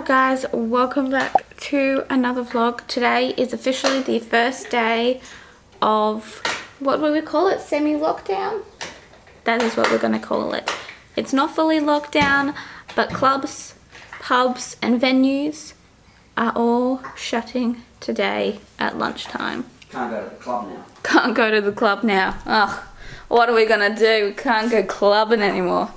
up guys, welcome back to another vlog. Today is officially the first day of, what will we call it, semi-lockdown? That is what we're going to call it. It's not fully locked down, but clubs, pubs and venues are all shutting today at lunchtime. Can't go to the club now. Can't go to the club now. Ugh, what are we going to do? We can't go clubbing anymore.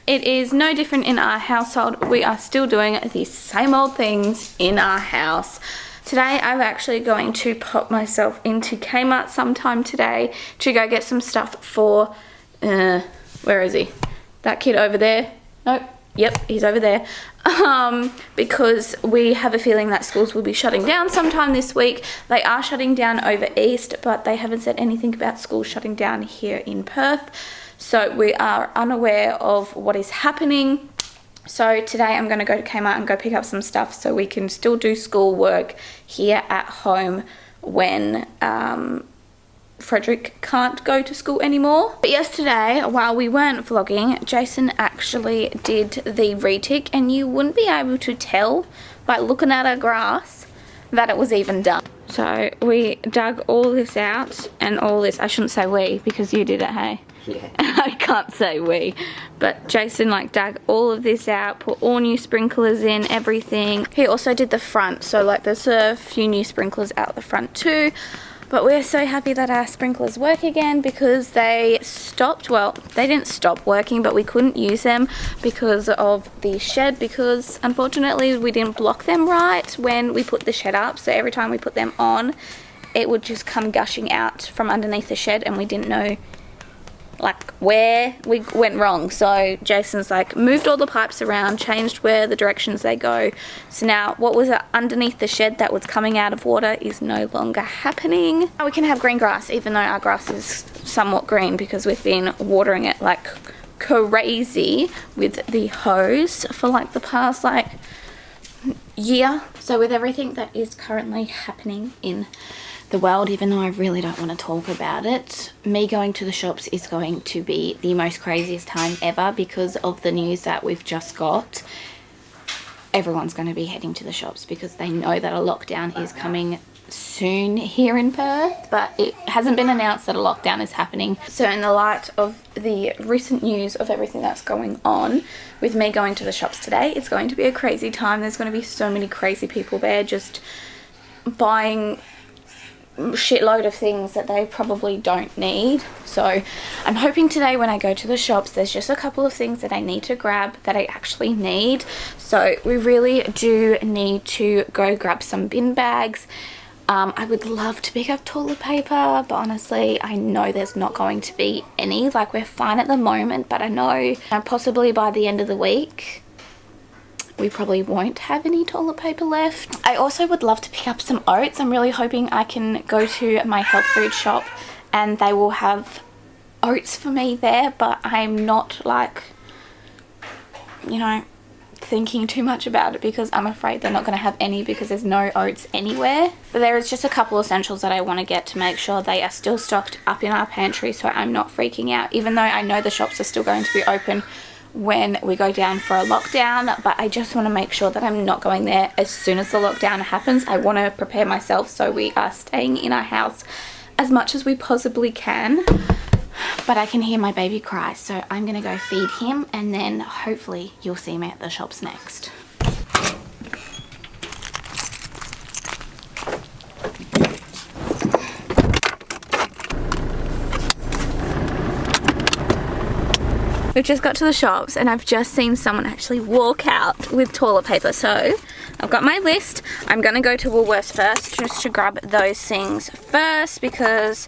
It is no different in our household. We are still doing the same old things in our house. Today I'm actually going to pop myself into Kmart sometime today to go get some stuff for, where is he? That kid over there? Nope. Yep, he's over there. Because we have a feeling that schools will be shutting down sometime this week. They are shutting down over east, but they haven't said anything about schools shutting down here in Perth. So we are unaware of what is happening. So today I'm going to go to Kmart and go pick up some stuff so we can still do school work here at home when Frederick can't go to school anymore. But yesterday, while we weren't vlogging, Jason actually did the retic, and you wouldn't be able to tell by looking at our grass that it was even done. So we dug all this out and all this. I shouldn't say we because you did it, hey? Yeah. I can't say we, but Jason like dug all of this out, put all new sprinklers in, everything. He also did the front, so like there's a few new sprinklers out the front too. But we're so happy that our sprinklers work again because they stopped, well, they didn't stop working, but we couldn't use them because of the shed, because unfortunately we didn't block them right when we put the shed up. So every time we put them on, it would just come gushing out from underneath the shed, and we didn't know like where we went wrong. So Jason's like moved all the pipes around, changed where the directions they go. So now what was underneath the shed that was coming out of water is no longer happening. Now we can have green grass, even though our grass is somewhat green because we've been watering it like crazy with the hose for like the past like year. So with everything that is currently happening in the world, even though I really don't want to talk about it, me going to the shops is going to be the most craziest time ever because of the news that we've just got. Everyone's going to be heading to the shops because they know that a lockdown is coming soon here in Perth, but it hasn't been announced that a lockdown is happening. So in the light of the recent news of everything that's going on with me going to the shops today, it's going to be a crazy time. There's going to be so many crazy people there just buying shitload of things that they probably don't need. So I'm hoping today when I go to the shops there's just a couple of things that I need to grab that I actually need. So we really do need to go grab some bin bags. I would love to pick up toilet paper, but honestly I know there's not going to be any. Like we're fine at the moment, but I know possibly by the end of the week we probably won't have any toilet paper left. I also would love to pick up some oats. I'm really hoping I can go to my health food shop and they will have oats for me there, but I'm not like, you know, thinking too much about it because I'm afraid they're not going to have any because there's no oats anywhere. But there is just a couple essentials that I want to get to make sure they are still stocked up in our pantry so I'm not freaking out, even though I know the shops are still going to be open when we go down for a lockdown. But I just want to make sure that I'm not going there as soon as the lockdown happens. I want to prepare myself so we are staying in our house as much as we possibly can. But I can hear my baby cry, so I'm going to go feed him and then hopefully you'll see me at the shops next. We've just got to the shops and I've just seen someone actually walk out with toilet paper. So I've got my list. I'm going to go to Woolworths first just to grab those things first because,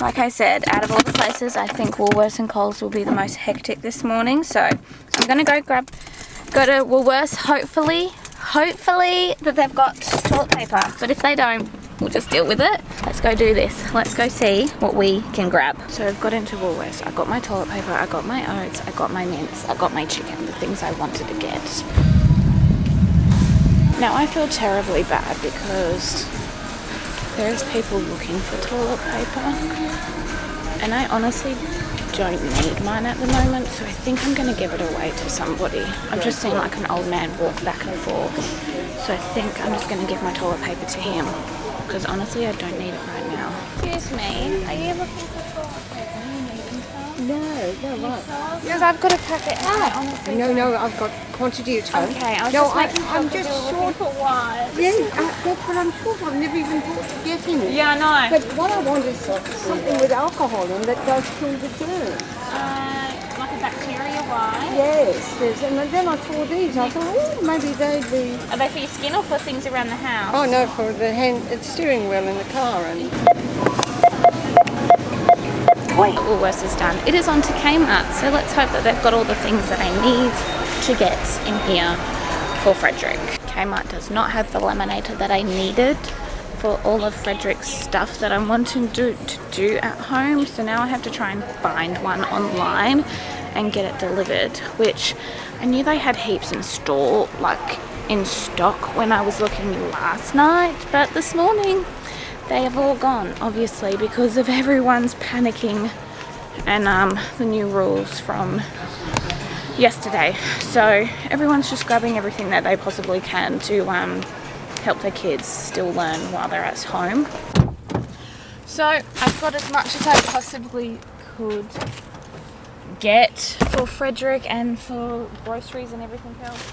like I said, out of all the places, I think Woolworths and Coles will be the most hectic this morning. So I'm going to go to Woolworths, hopefully that they've got toilet paper. But if they don't, we'll just deal with it. Let's go do this. Let's go see what we can grab. So I've got into Woolworths. I got my toilet paper, I got my oats, I got my mince, I got my chicken, the things I wanted to get. Now I feel terribly bad because there's people looking for toilet paper and I honestly don't need mine at the moment, so I think I'm going to give it away to somebody. I've just seen like an old man walk back and forth, so I think I'm just going to give my toilet paper to him, because honestly I don't need it right now. Excuse me, are you looking for toilet paper? Do you need them some? No, right. Because I've got a packet. Honestly, No, I've got quantity at home. okay, I was No, just making sure I'm that just you were short. looking for wipes. Yeah, that's what I'm short. I've never even thought to get any. Yeah, I know. But what I want is something with alcohol in that does kill the germs. Like a bacteria wipe. Yes. And then I saw these. I thought, oh, maybe they'd be. Are they for your skin or for things around the house? Oh no, for the steering wheel in the car. And Woolworths is done. It is on to Kmart, so let's hope that they've got all the things that I need to get in here for Frederick. Kmart does not have the laminator that I needed for all of Frederick's stuff that I'm wanting to do at home, so now I have to try and find one online and get it delivered, which I knew they had heaps in store, like in stock when I was looking last night, but this morning they have all gone, obviously, because of everyone's panicking and the new rules from yesterday. So everyone's just grabbing everything that they possibly can to help their kids still learn while they're at home. So I've got as much as I possibly could get for Frederick and for groceries and everything else.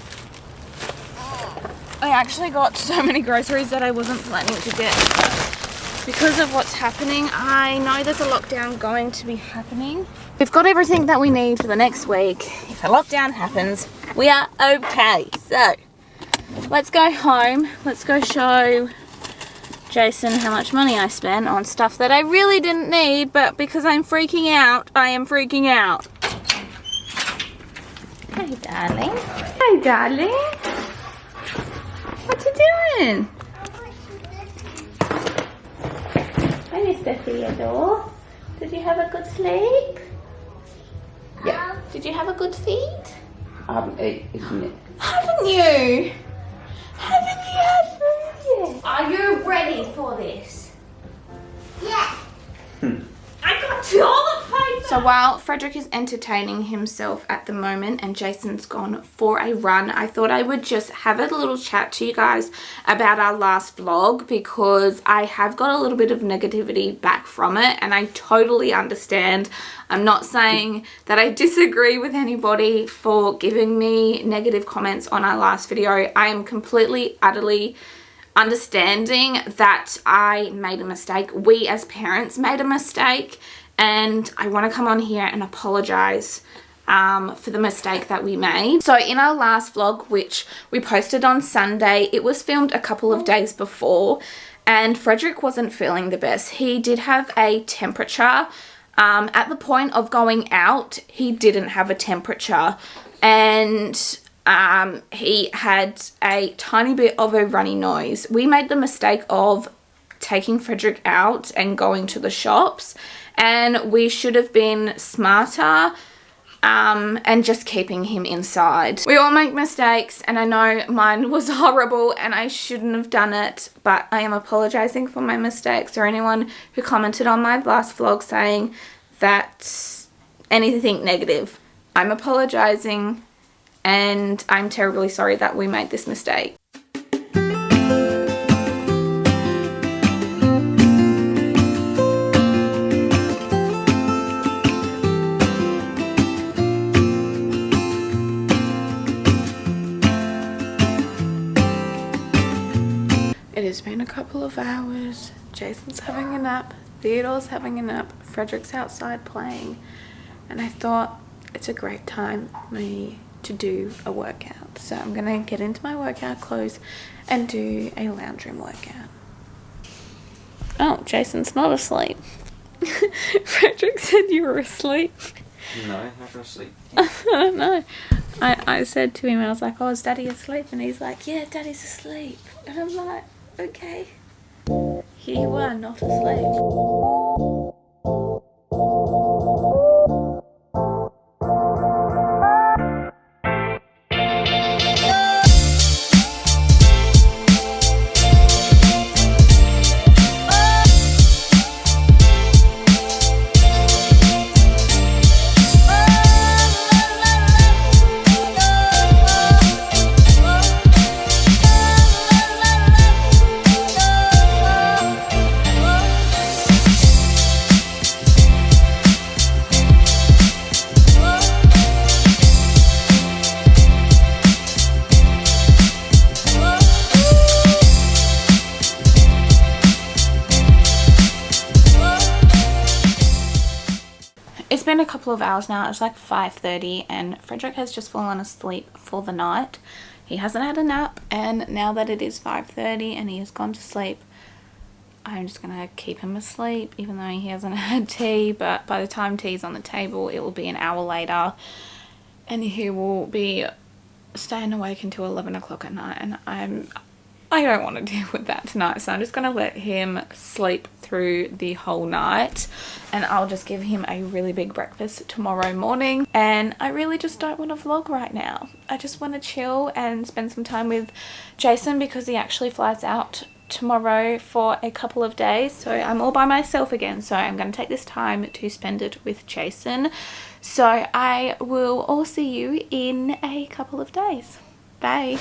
I actually got so many groceries that I wasn't planning to get. Because of what's happening, I know there's a lockdown going to be happening. We've got everything that we need for the next week. If a lockdown happens, we are okay. So, let's go home. Let's go show Jason how much money I spent on stuff that I really didn't need, but because I'm freaking out, I am freaking out. Hey, darling. Hey, darling. What you doing? Hi, Mr. Theodore. Did you have a good sleep? Yeah. Did you have a good feed? I haven't eaten it. Haven't you? Haven't you had food yet? Are you ready for this? Yeah. I got toilet paper. So while Frederick is entertaining himself at the moment and Jason's gone for a run, I thought I would just have a little chat to you guys about our last vlog, because I have got a little bit of negativity back from it, and I totally understand. I'm not saying that I disagree with anybody for giving me negative comments on our last video. I am completely, utterly understanding that I made a mistake. We as parents made a mistake, and I want to come on here and apologize for the mistake that we made. So in our last vlog, which we posted on Sunday, it was filmed a couple of days before, and Frederick wasn't feeling the best. He did have a temperature. At the point of going out, he didn't have a temperature, and he had a tiny bit of a runny nose. We made the mistake of taking Frederick out and going to the shops, and we should have been smarter and just keeping him inside. We all make mistakes, and I know mine was horrible and I shouldn't have done it, but I am apologizing for my mistakes, or anyone who commented on my last vlog saying that anything negative. I'm apologizing, and I'm terribly sorry that we made this mistake. It has been a couple of hours. Jason's having a nap, Theodore's having a nap, Frederick's outside playing, and I thought it's a great time for me to do a workout. So I'm gonna get into my workout clothes and do a lounge room workout. Oh, Jason's not asleep. Frederick said you were asleep. No, not gonna sleep. I don't know. I said to him, I was like, oh, is Daddy asleep? And he's like, yeah, Daddy's asleep. And I'm like, okay. Here you are, not asleep. been a couple of hours now. It's like 5:30 and Frederick has just fallen asleep for the night. He hasn't had a nap, and now that it is 5:30 and he has gone to sleep, I'm just gonna keep him asleep even though he hasn't had tea. But by the time tea's on the table, it will be an hour later and he will be staying awake until 11 o'clock at night, and I don't want to deal with that tonight, so I'm just gonna let him sleep through the whole night, and I'll just give him a really big breakfast tomorrow morning. And I really just don't want to vlog right now. I just want to chill and spend some time with Jason because he actually flies out tomorrow for a couple of days, so I'm all by myself again, so I'm going to take this time to spend it with Jason. So I will all see you in a couple of days. Bye.